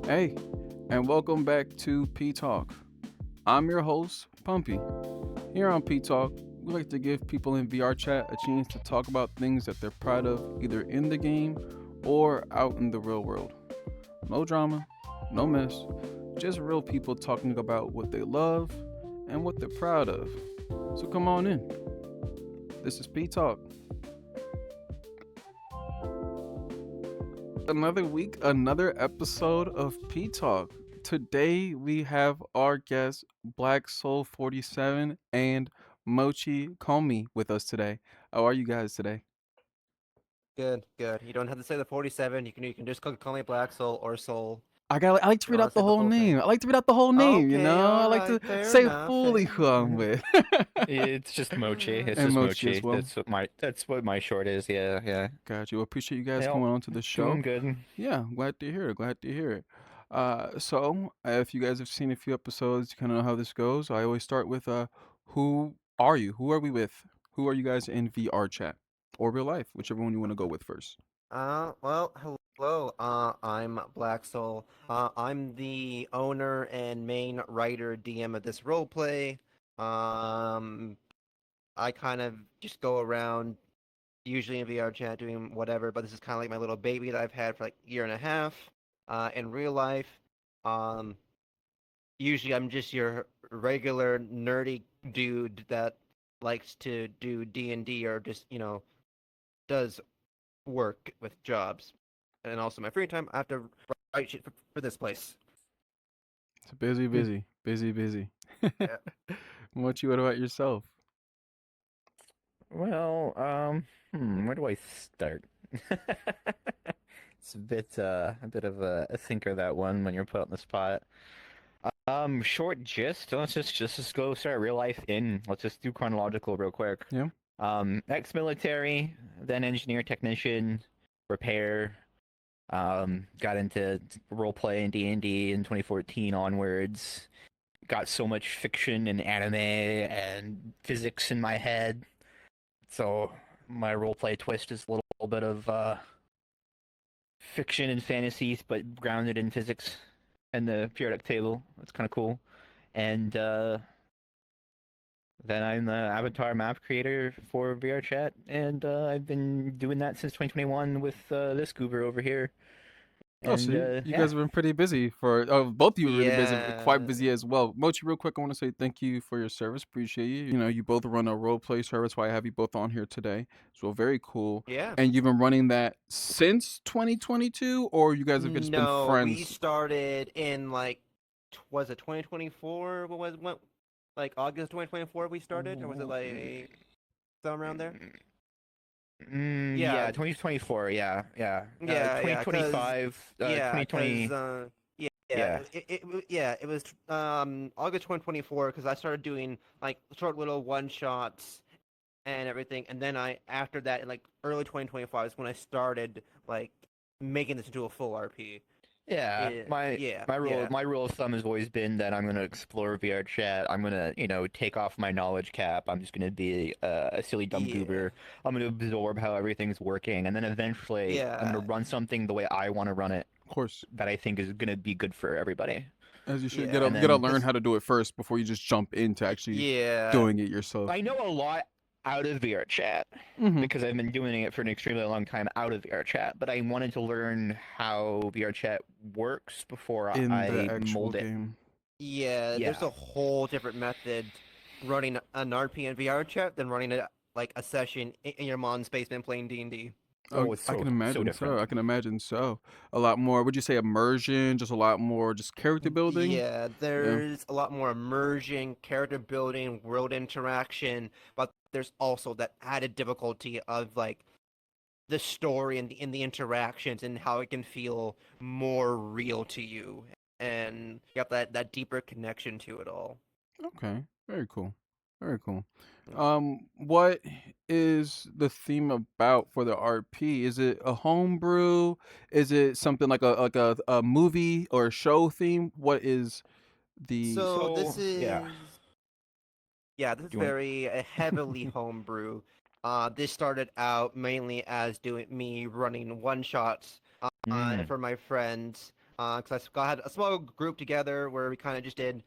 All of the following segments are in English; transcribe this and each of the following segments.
Hey, and welcome back to P Talk. I'm your host, Pumpy. Here on P Talk, we like to give people in VRChat a chance to talk about things that they're proud of either in the game or out in the real world. No drama, no mess, just real people talking about what they love and what they're proud of. So come on in. This is P Talk. Another week, another episode of P Talk. Today we have our guest Black Soul 47 and Mochi Komi with us today. How are you guys today? Good, good. You don't have to say the 47. You can just call me Black Soul or Soul. I like to You don't read want out to the say the whole full thing. name. I like to read out the whole name, you Okay, know? I all like right. to Fair say enough. fully Fair who I'm enough. with. It's just Mochi. It's And just Mochi as Mochi. well. That's what my short is. Yeah, yeah. Got you. Appreciate you guys Well, coming on to the show. doing good. Yeah, glad to hear it. Glad to hear it. If you guys have seen a few episodes, you kind of know how this goes. I always start with who are you? Who are we with? Who are you guys in VR chat or real life, whichever one you want to go with first? Well, hello. I'm Black Soul. I'm the owner and main writer DM of this roleplay. Um, I kind of just go around, usually in VR chat, doing whatever, but this is kind of like my little baby that I've had for like a year and a half. In real life, um, usually I'm just your regular nerdy dude that likes to do D&D or just, does work with jobs. And also my free time, I have to write shit for this place. It's busy, Hmm. busy, busy, busy. Yeah. What about yourself? Well, where do I start? It's a bit of a thinker that one when you're put on the spot. Short gist. Let's just go start real life in. Let's just do chronological real quick. Yeah. Ex-military, then engineer, technician, repair. Got into role play and D&D in 2014 onwards. Got so much fiction and anime and physics in my head. So my roleplay twist is a little bit of fiction and fantasies, but grounded in physics and the periodic table. That's kind of cool. And then I'm the avatar map creator for VRChat, and I've been doing that since 2021 with this goober over here. Oh, so And you yeah, guys have been pretty busy for. Oh, both of you were really busy, quite Yeah. busy as well. Mochi, real quick, I want to say thank you for your service. Appreciate you. You know, you both run a role play service. Why I have you both on here today. So very cool. Yeah. And you've been running that since 2022, or you guys have just been No, we friends? started in like, was it 2024? What, like August 2024 we started? Or was it like somewhere around there? Yeah, yeah, 2024, yeah. yeah, cause 2025, yeah, cause 2020, yeah, yeah. yeah, it was August 2024 because I started doing like short little one shots and everything, and then I after that in like early 2025 is when I started like making this into a full RP. Yeah, Yeah, my yeah, my rule yeah, my rule of thumb has always been that I'm gonna explore VR chat. I'm gonna, take off my knowledge cap. I'm just gonna be a silly dumb yeah, goober. I'm gonna absorb how everything's working, and then eventually I'm gonna yeah, run something the way I want to run it Of course, that I think is gonna be good for everybody. as you should. yeah. And Gotta then learn Cause how to do it first before you just jump into actually yeah, doing it yourself. I know a lot out of VR chat Mm-hmm. because I've been doing it for an extremely long time out of VR chat, but I wanted to learn how VR chat works before In the I actual mold it. game. yeah. There's Yeah. a whole different method running an RP and VR chat than running a like a session in your mom's basement playing D&D. Oh, Oh, it's I can so imagine so. different. I can imagine so. A lot more. Would you say immersion? Just a lot more. Just character building. Yeah, Yeah. there's a lot more immersion, character building, world interaction, but there's also that added difficulty of like the story and the interactions and how it can feel more real to you, and you have that deeper connection to it all. Okay. Very cool. Very cool. Mm. What is the theme about for the RP? Is it a homebrew? Is it something like a movie or a show theme? What is the So this So, yeah. is Yeah, this is Do you want very heavily homebrew. This started out mainly as doing me running one shots Mm. for my friends. because I had a small group together where we kind of just did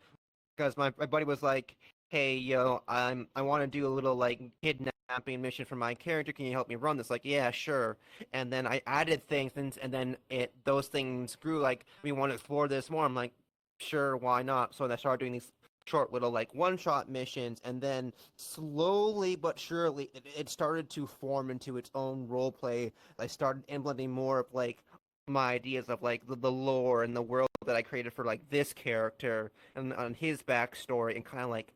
because my buddy was like, "Hey, yo, I want to do a little like kidnapping mission for my character. Can you help me run this?" Like, yeah, sure. And then I added things, and then those things grew. Like, we want to explore this more. I'm like, sure, why not? So I started doing these short little like one-shot missions, and then slowly but surely it started to form into its own role play. I started implementing more of like my ideas of like the lore and the world that I created for like this character and on his backstory, and kind of like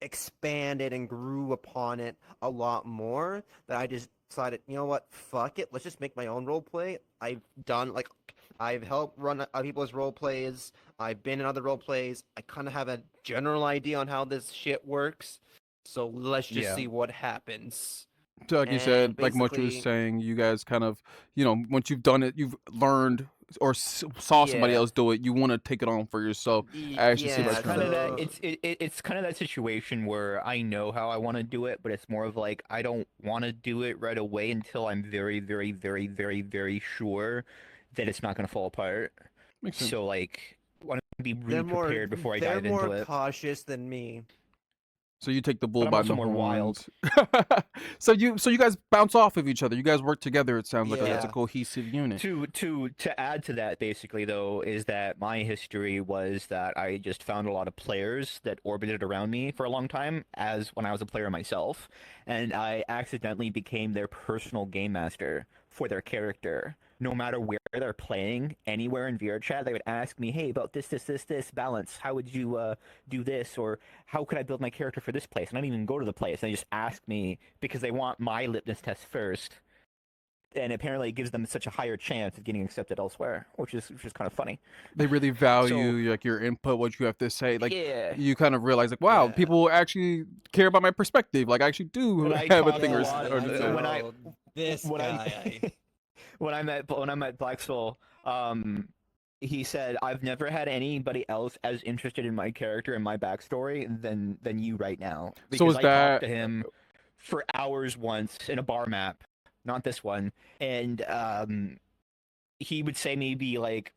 expanded and grew upon it a lot more, that I just decided, you know what, fuck it, let's just make my own role play. I've helped run other people's role plays. I've been in other role plays. I kind of have a general idea on how this shit works. So let's just Yeah. see what happens. So like you And said, like what you were basically, saying, you guys kind of, once you've done it, you've learned or saw somebody yeah, else do it, you want to take it on for yourself. Actually, see if I It's yeah. can. kind of that. So It's kind of that situation where I know how I want to do it, but it's more of like I don't want to do it right away until I'm very, very, very, very, very sure that it's not going to fall apart. Makes sense. So like, I want to be really they're more prepared before I they're dive more into it. cautious than me. So you take the bull But I'm by also the more wild. horns. So you guys bounce off of each other. You guys work together. It sounds like it's a Yeah. cohesive unit. To add to that, basically though, is that my history was that I just found a lot of players that orbited around me for a long time, as when I was a player myself, and I accidentally became their personal game master for their character. No matter where they're playing, anywhere in VRChat, they would ask me, "Hey, about this balance. How would you do this?" Or how could I build my character for this place? And I didn't even go to the place. They just ask me because they want my litmus test first, and apparently it gives them such a higher chance of getting accepted elsewhere, which is kind of funny. They really value So like your input, what you have to say. Like yeah, you kind of realize, like, wow, Yeah. people actually care about my perspective. Like I actually do and I have a talked thing a or, Yeah, lot or to I say. know this when I guy. when I'm at Black Soul, he said, "I've never had anybody else as interested in my character and my backstory than you right now," So because is I talked that to him for hours once in a bar map, not this one, and he would say maybe like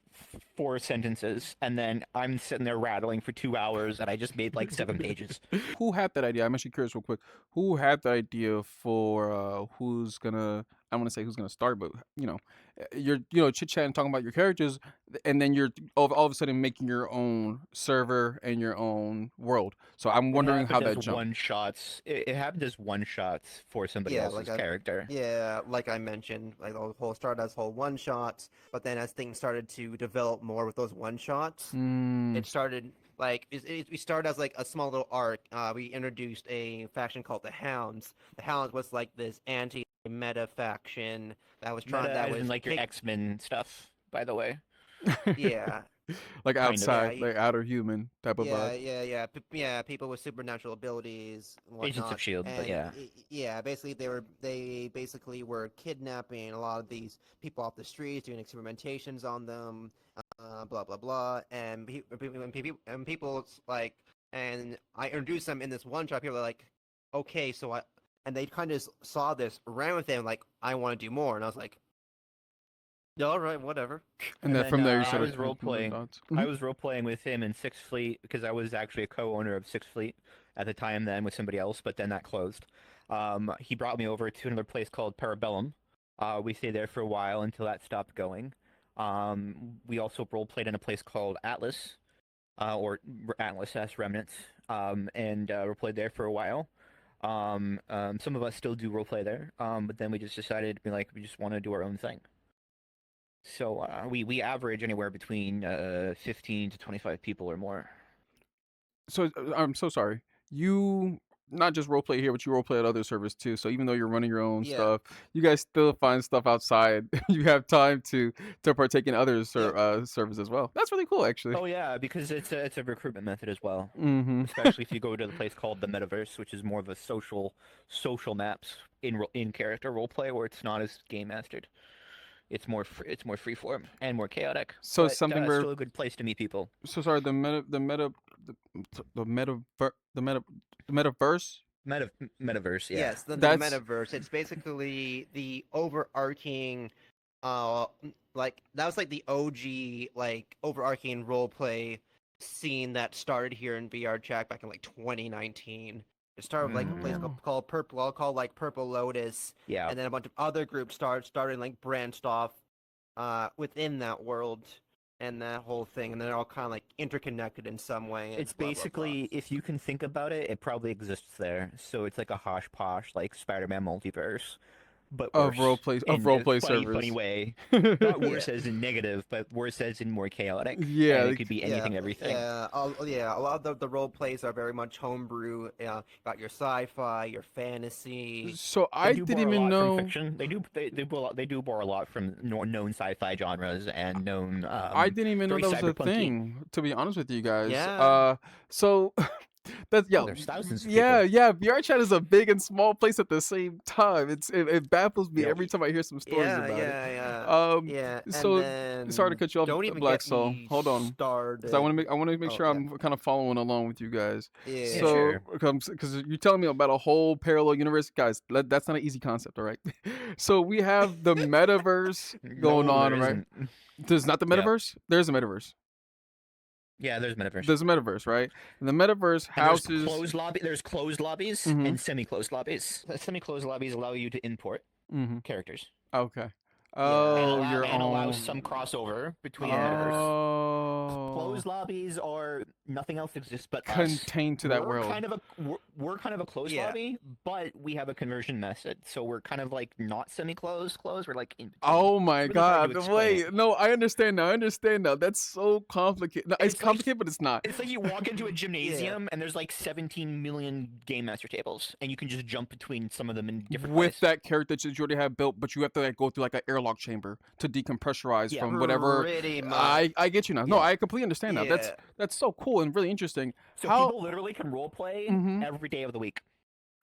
four sentences, and then I'm sitting there rattling for 2 hours, and I just made like 7 pages. who had that idea? I'm actually curious, real quick. Who had the idea for who's gonna? I want to say who's gonna start, but you're chit chatting, talking about your characters, and then you're all of a sudden making your own server and your own world. So I'm It wondering how happened as that jumped. one shots. It happened as one shots for somebody Yeah, like else's I character. yeah, like I mentioned, like the whole start as whole one shots, but then as things started to develop more with those one shots, Mm, it started like we started as like a small little arc. We introduced a faction called the Hounds. The Hounds was like this anti-meta faction that was trying Meta, that as in was like your take X-Men stuff, by the way, yeah. like kind of. Yeah, outside, like outer human type of vibe. yeah. People with supernatural abilities and Agents of whatnot, Shield, but and yeah. yeah, basically they basically were kidnapping a lot of these people off the streets, doing experimentations on them, blah blah blah, and people's like, and I introduced them in this one shot. People are like, okay, and they kind of saw this, ran with it, and like, I want to do more, and I was like, all right, whatever. And And then then from there you I started was role connecting the playing. dots. I was role playing with him in Sixth Fleet because I was actually a co-owner of Sixth Fleet at the time then with somebody else, but then that closed. He brought me over to another place called Parabellum. We stayed there for a while until that stopped going. We also role played in a place called Atlas, or Atlas S Remnants, and role played there for a while. Some of us still do role play there, but then we just decided to be like, we just want to do our own thing. So we average anywhere between 15 to 25 people or more. So I'm so sorry. You not just role play here, but you role play at other servers too. So even though you're running your own Yeah, stuff, you guys still find stuff outside. You have time to partake in other yep. servers as well. That's really cool, actually. Oh yeah, because it's a recruitment method as well. Mm-hmm. Especially if you go to the place called the Metaverse, which is more of a social maps in character role play where it's not as game mastered. It's more freeform and more chaotic, So but something where still a good place to meet people. so sorry the meta the metaverse Meta Metaverse, yeah. Yes, the that's metaverse. It's basically the overarching, like that was like the OG like overarching roleplay scene that started here in VRChat back in like 2019. It started with like a place Mm, called Purple, called like Purple Lotus, yeah. and then a bunch of other groups started and, like branched off within that world and that whole thing, and they're all kind of like interconnected in some way and It's blah blah blah. basically, if you can think about it, it probably exists there. So it's like a hosh posh, like Spider-Man multiverse, but of worse in role a play funny servers. way. Not worse Yeah. as in negative, but worse as in more chaotic, Yeah, and it like, could be Yeah, anything, everything. yeah. A lot of the role plays are very much homebrew. Got your sci-fi, your fantasy. so They I do didn't borrow a even lot from know. fiction. They do borrow a lot from known sci-fi genres and known I didn't even know very that was a cyberpunky. thing, to be honest with you guys. Yeah, So that's Oh, yeah, there's thousands of yeah, people. yeah. VR chat is a big and small place at the same time. It baffles me Yep. every time I hear some stories yeah, about it. yeah, yeah, Um, yeah. And so sorry to then cut you off, don't even Black get Soul. me Hold on, because started. I want to make Oh sure yeah, I'm kind of following along with you guys. Yeah, yeah. So sure. because you're telling me about a whole parallel universe, guys, that's not an easy concept, all right? So we have the metaverse going No, on, there right? isn't. There's not the Yeah. metaverse. There's a metaverse. Yeah, there's metaverse. There's a metaverse, right? And the metaverse And there's houses. closed lobbies Mm-hmm. and semi-closed lobbies. Semi-closed lobbies allow you to import Mm-hmm. characters Okay. Yeah, Oh, your and allow some own. crossover between the yeah. metaverse. Oh, Closed lobbies are nothing else exists but us. contained to that world. We're kind of a closed Yeah. lobby, but we have a conversion method, so we're kind of like not semi-closed, closed. We're like in between. Oh It's my really hard to God! explain it. Wait, no, I understand now. I understand now. That's so complicated. No, it's It's like complicated, but it's not. It's like you walk into a Yeah. gymnasium and there's like 17 million game master tables, and you can just jump between some of them in different With ways. that character that you already have built, but you have to like go through like an airlock chamber to decompressurize Yeah. from whatever. Pretty I much. get you now. No, Yeah. I completely understand now. Yeah. That's so cool and really interesting. So How people literally can role play hmm every day of the week.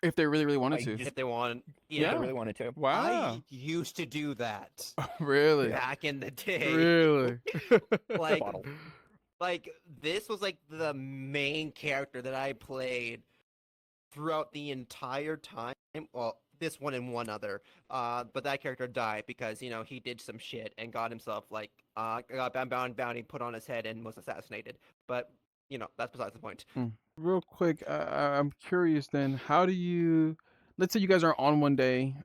if they really wanted Like to. just If they want. if they Yeah. Yeah. really wanted to. Wow. I used to do that Really. Yeah. back in the day. Really. like Bottle. like this was like the main character that I played throughout the entire time. Well, this one and one other. But that character died because he did some shit and got himself like got bounty put on his head and was assassinated. But that's besides the point. Real quick, I'm curious then, how do you let's say you guys are on one day.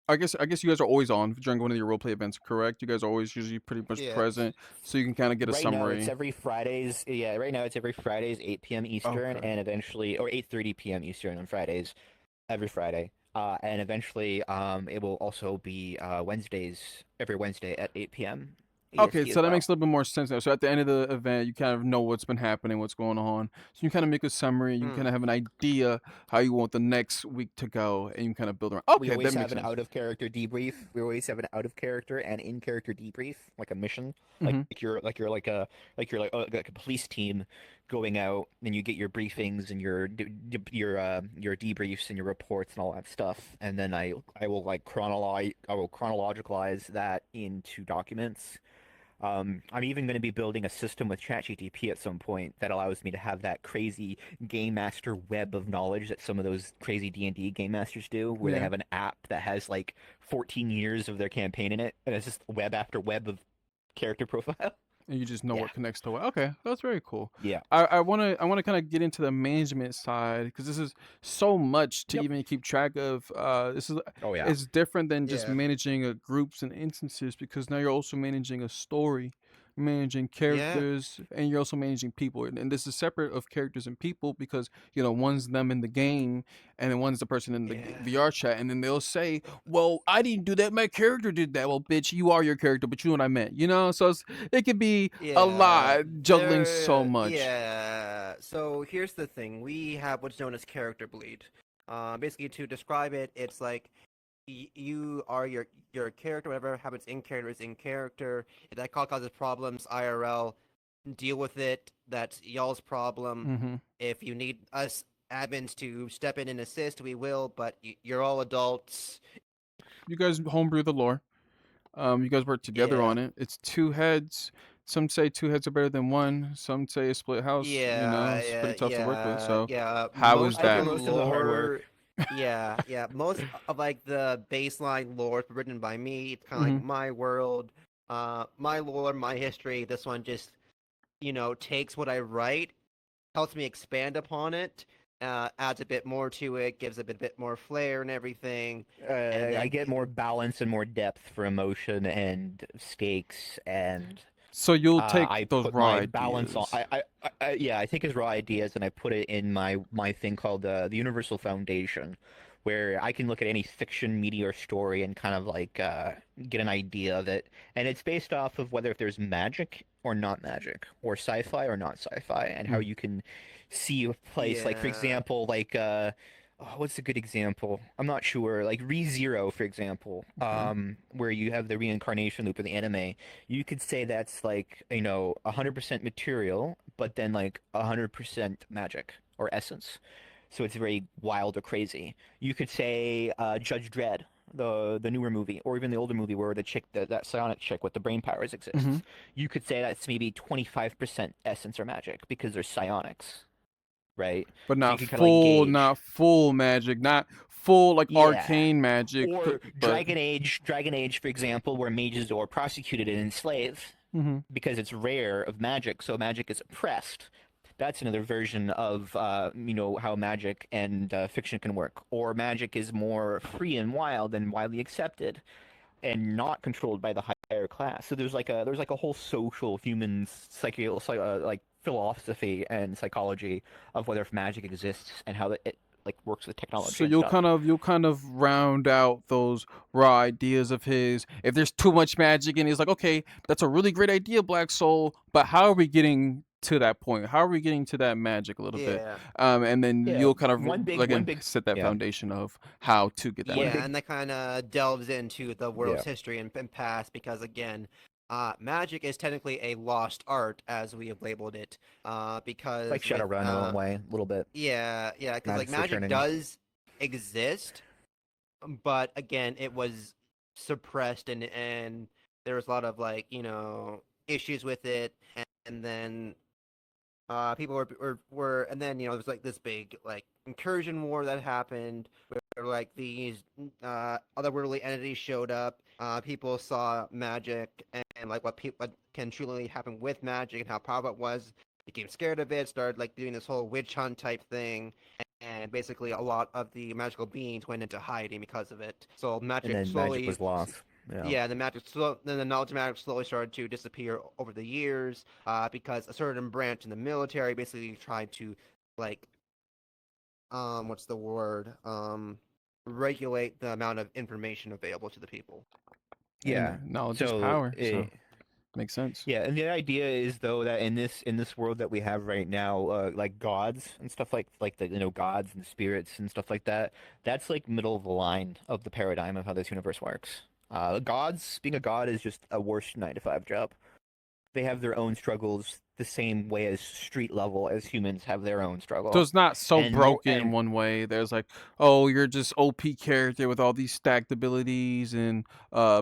I guess you guys are always on during one of your roleplay events, correct? You guys are always usually pretty much Yeah. present, so you can kind of get a Right now it's summary. every Fridays. Yeah, right now it's every Fridays 8 p.m. Eastern, Okay. and eventually, or 8:30 p.m. Eastern on Fridays, every Friday. And eventually, it will also be Wednesdays, every Wednesday at 8 p.m. Okay, EST so as that well. makes a little bit more sense now. So at the end of the event, you kind of know what's been happening, what's going on. So you kind of make a summary. You Hmm. kind of have an idea how you want the next week to go, and you kind of build around. We Okay, that always makes have an sense. out of character debrief. We always have an out of character and in character debrief, like a mission. hmm Like a police team going out, and you get your briefings and your debriefs and your reports and all that stuff. And then I will chronologicalize that into documents. I'm even going to be building a system with ChatGPT at some point that allows me to have that crazy game master web of knowledge that some of those crazy D&D game masters do, where they Yeah, have an app that has like 14 years of their campaign in it, and it's just web after web of character profile. and you just know Yeah, what connects to what. Okay, that's very cool. yeah, I wanna kind of get into the management side because this is so much to yep. even keep track of. This is Oh yeah, it's different than just Yeah. managing groups and instances because now you're also managing a story, managing Yeah. characters, and you're also managing people. And this is separate of characters and people because one's them in the game and then one's the person in the Yeah. VR chat, and then they'll say, "Well, I didn't do that. My character did that." Well, bitch, you are your character, but you know what I meant. So it could be a Yeah, lot juggling so much. yeah. So here's the thing: we have what's known as character bleed. Basically, to describe it, it's like you are your character. Whatever happens in character is in character. If that causes problems IRL, deal with it. That's y'all's problem. hmm If you need us admins to step in and assist, we will. But you're all adults. You guys homebrew the lore. You guys work together Yeah. on it. It's two heads. Some say two heads are better than one. Some say a split house. Yeah, It's pretty yeah, tough to work with. yeah, So, yeah. how is Most I of do the that? most of the hard lore work. yeah. Most of like the baseline lore is written by me. It's kind of Hmm. like my world, my lore, my history. This one just takes what I write, helps me expand upon it, adds a bit more to it, gives a bit more flair and everything, and I then get more balance and more depth for emotion and stakes, and So you'll I take those put raw my balance on. ideas. Yeah, I take his raw ideas and I put it in my thing called the Universal Foundation, where I can look at any fiction, media, or story and kind of like get an idea of it, and it's based off of whether if there's magic or not magic, or sci-fi or not sci-fi, and how Mm, you can see a place. Like for yeah, example, oh, what's a good example? I'm not sure. Like ReZero, for example, okay. where you have the reincarnation loop in the anime, you could say that's like, 100% material, but then like 100% magic or essence. So it's very wild or crazy. You could say Judge Dredd, the newer movie, or even the older movie where the chick, that psionic chick with the brain powers Hmm. exists. You could say that's maybe 25% essence or magic because they're psionics, right? But So you not can kind of like full, gauge. not full magic, not full like Yeah. arcane magic. Or But Dragon Age, for example, where mages are prosecuted and enslaved hmm. because it's rare of magic, so magic is oppressed. That's another version of how magic and fiction can work. Or magic is more free and wild and widely accepted and not controlled by the higher class. So there's like a whole social human like philosophy and psychology of whether if magic exists and how it like works with So technology and stuff. you'll kind of round out those raw ideas of his. If there's too much magic, and he's like, okay, that's a really great idea, Black Soul, but how are we getting to that point? How are we getting to that magic a little bit? yeah, And then Yeah, you'll kind of one again big set that yeah foundation of how to get that one yeah, magic. big and that kind of delves into the yeah world's history and past because again, magic is technically a lost art as we have labeled it. it's like Because with Shadowrun in a way, a little bit. yeah, because like Magic's magic returning. does exist, but again, it was suppressed and there was a lot of like issues with it, and then people were and then there was like this big like incursion war that happened where like these otherworldly entities showed up. People saw magic and like what can truly happen with magic and how powerful it was, became scared of it, started like doing this whole witch hunt type thing, and basically a lot of the magical beings went into hiding because of it. So And magic then magic slowly was lost. Yeah. yeah, then the knowledge of magic slowly started to disappear over the years, because a certain branch in the military basically tried to, like, what's the word? Regulate the amount of information available to the people. Yeah. And knowledge is So power, so makes sense. yeah, and the idea is though that in this world that we have right now, like gods and stuff like the gods and spirits and stuff like that, that's like middle of the line of the paradigm of how this universe works. Gods, being a god is just a worse 9 to 5 job. They have their own struggles the same way as street level as humans have their own So struggle. it's not so And more broken in and one way. There's like, oh, you're just OP character with all these stacked abilities and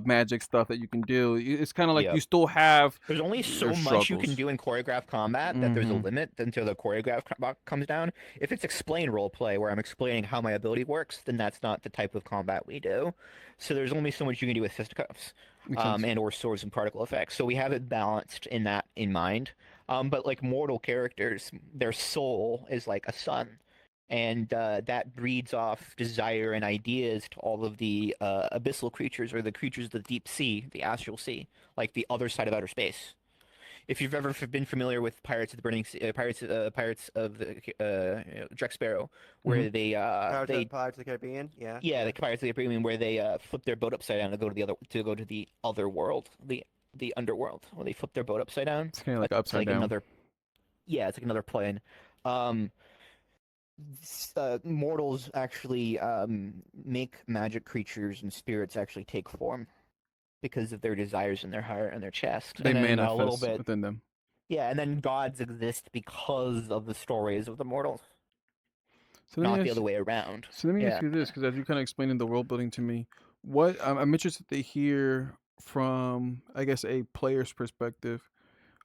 magic stuff that you can do. It's kind of like yeah, you still have there's only your so much you can struggles. do in choreographed combat that there's a Mm-hmm. limit until the choreographed combat comes down. If it's explain role play where I'm explaining how my ability works, then that's not the type of combat we do. So there's only so much you can do with fisticuffs, Makes sense. and or swords and particle effects. So we have it balanced in that in mind. But like mortal characters, their soul is like a sun. And that breeds off desire and ideas to all of the abyssal creatures or the creatures of the deep sea, the astral sea, like the other side of outer space. If you've ever been familiar with Pirates of the Burning Sea, Pirates of the Jack Sparrow, Hmm. where they Pirates of the Caribbean. Yeah, yeah, yeah. the Pirates of the Caribbean, where they flip their boat upside down to go to the other world, the underworld, where they flip their boat upside down. It's kind of like It's upside like down. another yeah, it's like another plane. Um, Mortals actually make magic creatures and spirits actually take form because of their desires in their heart and their chest, They and then a little manifest bit within them. yeah, and then gods exist because of the stories of the mortals, So let me not the ask. other way around. So let me ask Yeah. you this, because as you kind of explaining the world building to me, I'm interested to hear from, I guess, a player's perspective.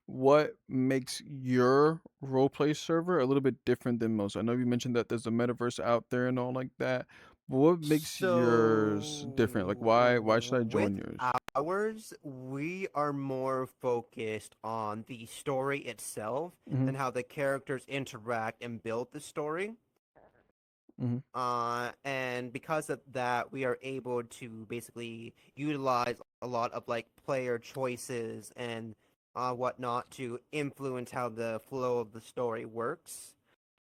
what makes your roleplay server a little bit different than most? I know you mentioned that there's a metaverse out there and all like that. But what makes yours different? Like, So why should I with join yours? ours, we are more focused on the story itself Mm-hmm. and how the characters interact and build the story. Mm-hmm. And because of that, we are able to basically utilize a lot of like player choices and whatnot to influence how the flow of the story works.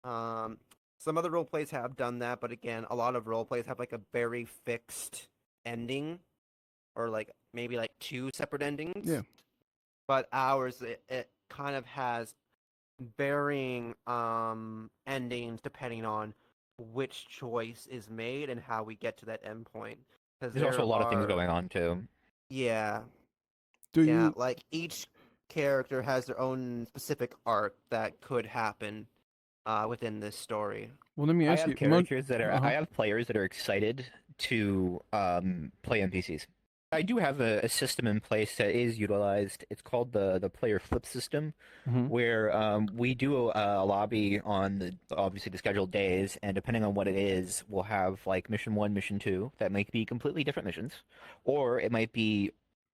Um, some other role plays have done that, but again, a lot of role plays have like a very fixed ending, or like maybe like two separate Yeah. endings. But ours, it kind of has varying endings depending on which choice is made and how we get to that endpoint. Because There's also a there lot of things are, going on too. yeah, Do yeah, you? like each character has their own specific arc that could happen within this story. Well, let me I ask have you. characters that are. Uh-huh. I have players that are excited to play NPCs. I do have a system in place that is utilized. It's called the player flip system, Mm-hmm. where we do a lobby on the obviously the scheduled days, and depending on what it is, we'll have like mission one, mission two that might be completely different missions, or it might be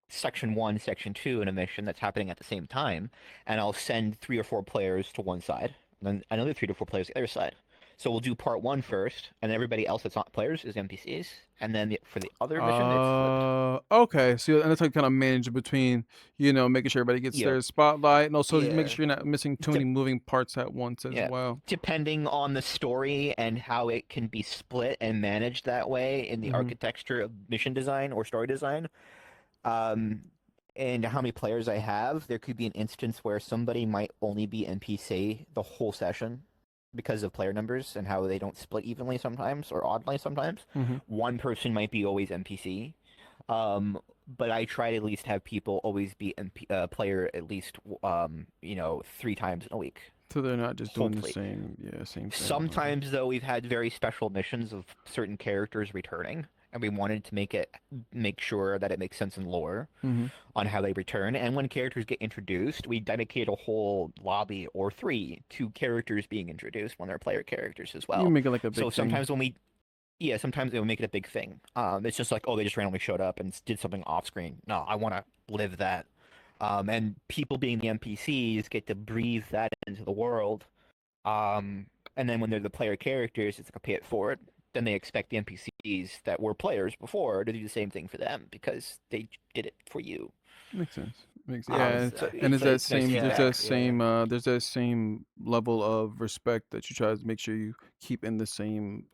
section one, section two in a mission that's happening at the same time, and I'll send 3 or 4 players to one side, and then another 3 to 4 players to the other side. So we'll do part one first, and everybody else that's not players is NPCs, and then for the other mission, it's flipped. Okay. So and that's how you kind of manage between, making sure everybody gets Yep. their spotlight, and also make Yeah. sure you're not missing too many moving parts at once as Yeah, well. depending on the story and how it can be split and managed that way in the Mm-hmm. architecture of mission design or story design, um, and how many players I have, there could be an instance where somebody might only be NPC the whole session because of player numbers and how they don't split evenly sometimes or oddly sometimes. Mm-hmm. One person might be always NPC. Um, but I try to at least have people always be player at least 3 times in a week, So they're not just doing the hopefully. same thing. Okay. Sometimes, though, we've had very special missions of certain characters returning, and we wanted to make sure that it makes sense in lore Mm-hmm. on how they return. And when characters get introduced, we dedicate a whole lobby or three to characters being introduced when they're player characters as You well. make it like a So big thing. sometimes they will make it a big thing. It's just like, oh, they just randomly showed up and did something off screen. No, I want to live that. And people being the NPCs get to breathe that into the world. Um, and then when they're the player characters, it's like a pay it forward. Then they expect the NPCs that were players before to do the same thing for them because they did it for you. Makes sense. Makes yeah, So Exactly. and it's it's nice Yeah, feedback. yeah. there's that same level of respect that you try to make sure you keep in the same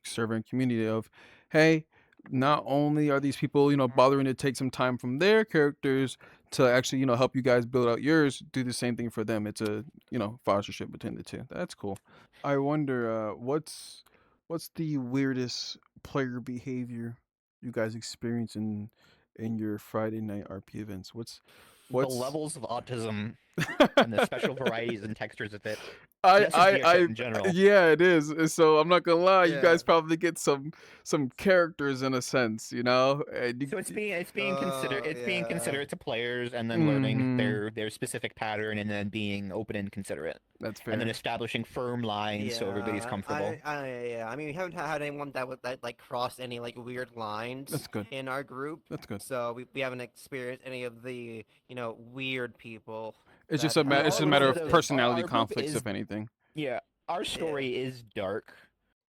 server and community of, hey, not only are these people bothering to take some time from their characters to actually help you guys build out yours, do the same thing for them. It's a fostership between the two. That's cool. I wonder what's the weirdest player behavior you guys experience in your Friday night RP events? The What's levels of autism and the special varieties and textures of it. I That's just I VRChat I in general. yeah, it is. So I'm not gonna lie, you Yeah. guys probably get some characters in a sense, and So it's being Yeah. considerate to players and then learning Mm-hmm. their specific pattern and then being open and considerate. That's And then fair. establishing firm lines so everybody's Yeah, comfortable. yeah. I mean, we haven't had anyone that like crossed any like weird lines That's good. in our group, That's good. so we haven't experienced any of the weird people It's just that We it's have a are a matter little of bit of existed. personality our group conflicts, is if anything. yeah, our Yeah, story is dark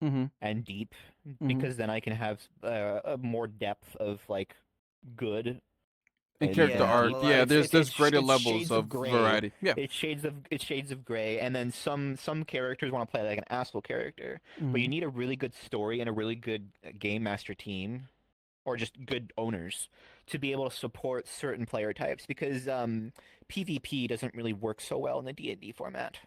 Mm-hmm. and deep Mm-hmm. because then I can have a more depth of like good And character and yeah, arc, deep. yeah, there's greater It's levels shades of of gray. variety. Yeah. It's shades of gray, and then some characters want to play like an asshole character, but Mm-hmm. you need a really good story and a really good game master team, or just good owners to be able to support certain player types because PvP doesn't really work so well in the D&D format.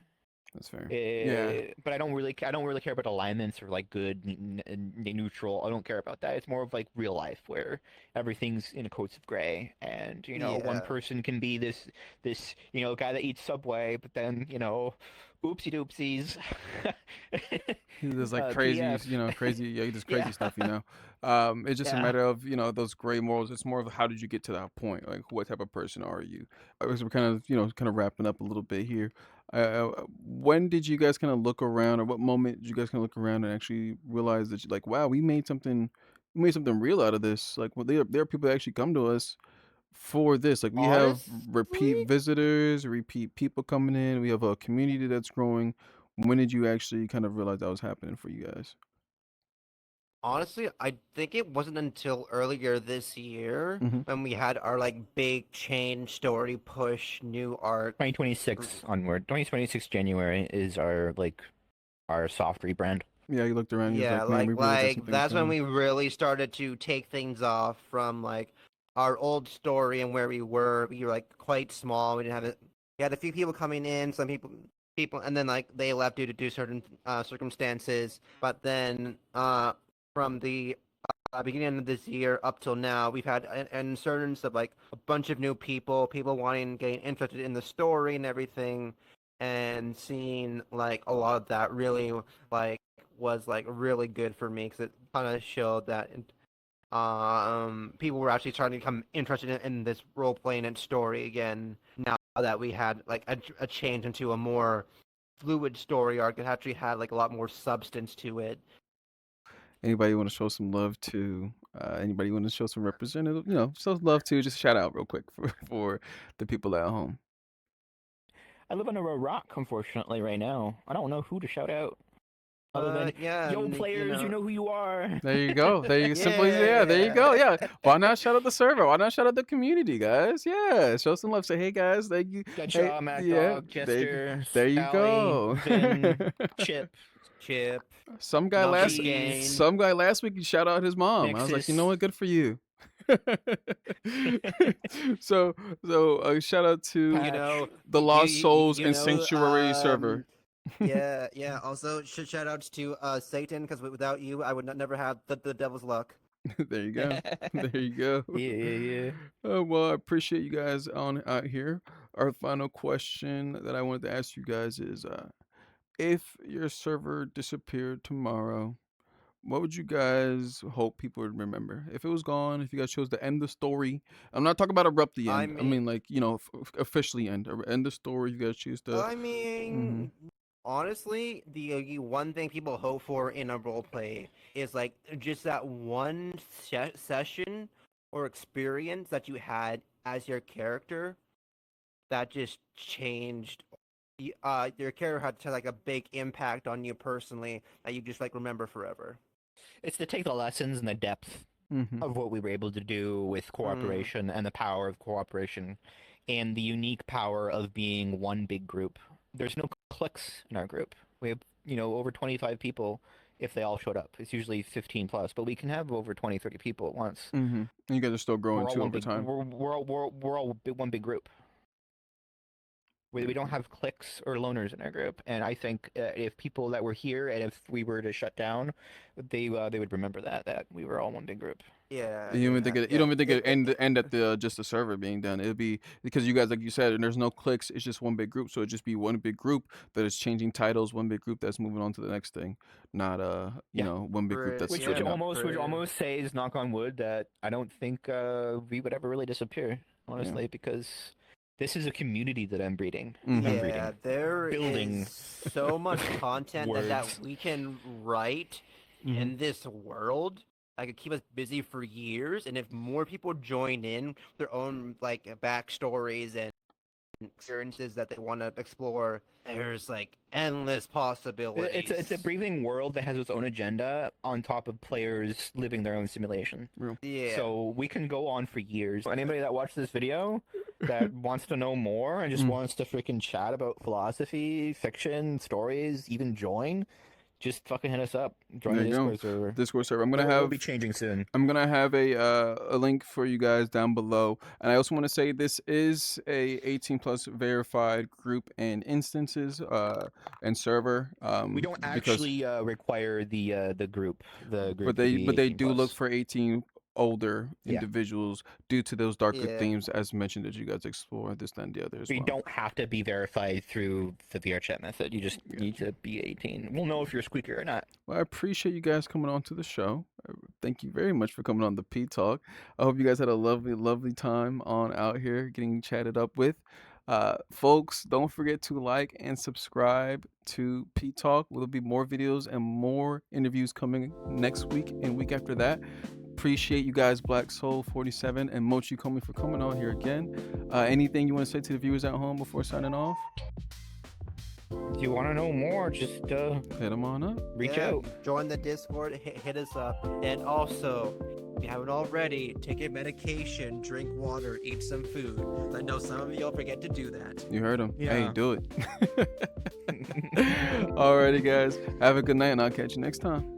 That's fair. Yeah. But I don't really care about alignments or like good and neutral. I don't care about that. It's more of like real life where everything's in coats of gray, and one yeah, person can be this guy that eats Subway, but then Oopsie doopsies. He does like crazy, PF. crazy. Yeah, he does Yeah. crazy stuff. It's just a Yeah. matter of those gray morals. It's more of how did you get to that point? Like, what type of person are you? As we're kind of kind of wrapping up a little bit here. When did you guys kind of look around, or what moment did you guys kind of look around and actually realize that you like, wow, we made something real out of this. Like, well, there are people that actually come to us for this. Like, we have repeat Honestly, visitors, repeat people coming in. We have a community that's growing. When did you actually kind of realize that was happening for you guys? honestly, I think it wasn't until earlier this year Hmm. when we had our like big change story push new arc. 2026 onward. 2026 January is our soft rebrand. Yeah, he looked around. He was Yeah, like, "Man, we really got some things that's when going." we really started to take things off from like our old story and where we were. We were like quite small. We didn't have it. We had a few people coming in, some people, and then like they left due to certain circumstances. But then from the beginning of this year up till now, we've had an insurgence of like a bunch of new people wanting getting interested in the story and everything, and seeing like a lot of that really like was like really good for me because it kind of showed that people were actually starting to become interested in this role playing and story again now that we had like a change into a more fluid story arc that actually had like a lot more substance to it. Anybody want to show some love to? Anybody want to show some representative? Show love to. Just shout out real quick for the people at home. I live under a rock, unfortunately, right now. I don't know who to shout out other than Yeah, yo you players. You know, know who you are. There you go. There you simply, yeah. There you go. yeah. Yeah. Why not shout out the server? Why not shout out the community, guys? Yeah. Show some love. Say, hey guys, thank you. Hey, Deadshaw, Mad yeah. Dog, There, Jester, there you Sally, go. Vin, Chip, Chip, Some guy last Numpty, Numpty. some guy last week he shout out his mom. I was like, you know Nexus. what? Good for you. so shout out to You know, Patch. the Lost Souls you and know, Sanctuary server. yeah, yeah. Also, shout outs to Satan because without you, I would never have the devil's luck. There you go. Yeah, There you go. yeah. Well, I appreciate you guys on out here. Our final question that I wanted to ask you guys is if your server disappeared tomorrow, what would you guys hope people would remember? If it was gone, if you guys chose to end the story, I'm not talking about abrupt the I end. I mean, mean, like, officially end. End the story. You guys choose to. I Hmm. mean, honestly, the one thing people hope for in a role play is like just that one session or experience that you had as your character that just changed. Your character had like a big impact on you personally that you just like remember forever. It's to take the lessons and the depth Hmm. of what we were able to do with Mm. cooperation and the power of cooperation and the unique power of being one big group. There's no cliques in our group. We have, over 25 people if they all showed up. It's usually 15 plus, but we can have over 20, 30 people at once. Hmm. And you guys are still growing We're all too one over big time. we're all one big group. We don't have cliques or loners in our group, and I think if people that were here and if we were to shut down, they would remember that we were all one big group. Yeah, You don't even yeah, think it. You yeah. don't even think it end at the just the server being done. It'd be because you guys, like you said, and there's no clicks. It's just one big group. So it'd just be one big group that is changing titles. One big group that's moving on to the next thing. Not Yeah. one big group that's Which Yeah, splitting up. almost says, knock on wood, that I don't think we would ever really disappear, Yeah. honestly, because this is a community that I'm breeding. Hmm. I'm yeah. breeding, There is building so much content that words. we can write Hmm. in this world that could keep us busy for years. And if more people join in their own like backstories and experiences that they want to explore, there's like endless It's possibilities. a breathing world that has its own agenda on top of players living their own simulation. Real. Yeah. So we can go on for years. Anybody that watched this video that wants to know more and just Mm. wants to freaking chat about philosophy, fiction, stories, even join, just fucking hit us up. Join There the you go. Discord server. Discord server. We'll be changing soon. I'm gonna have a link for you guys down below, and I also want to say this is a 18 plus verified group and instances and server We don't because actually require the group but to they be but they 18 do look plus. for 18 older Yeah. individuals due to those darker Yeah. themes as mentioned that you guys explore, this, that, and the other as You well. don't have to be verified through the VRChat method. You just need to be 18. We'll know if you're a squeaker or not. Well, I appreciate you guys coming on to the show. Thank you very much for coming on the P Talk. I hope you guys had a lovely, lovely time on out here getting chatted up with. Folks, don't forget to like and subscribe to P Talk. There'll be more videos and more interviews coming next week and week after that. Appreciate you guys, Black Soul 47 and Mochi Komi, for coming on here again. Anything you want to say to the viewers at home before signing off? If you want to know more, just Hit them on up. reach Yeah, out. Join the Discord, hit us up. And also, if you haven't already, take your medication, drink water, eat some food. I know some of y'all forget to do that. You heard him. Hey, Yeah. do it. Alrighty, guys. Have a good night, and I'll catch you next time.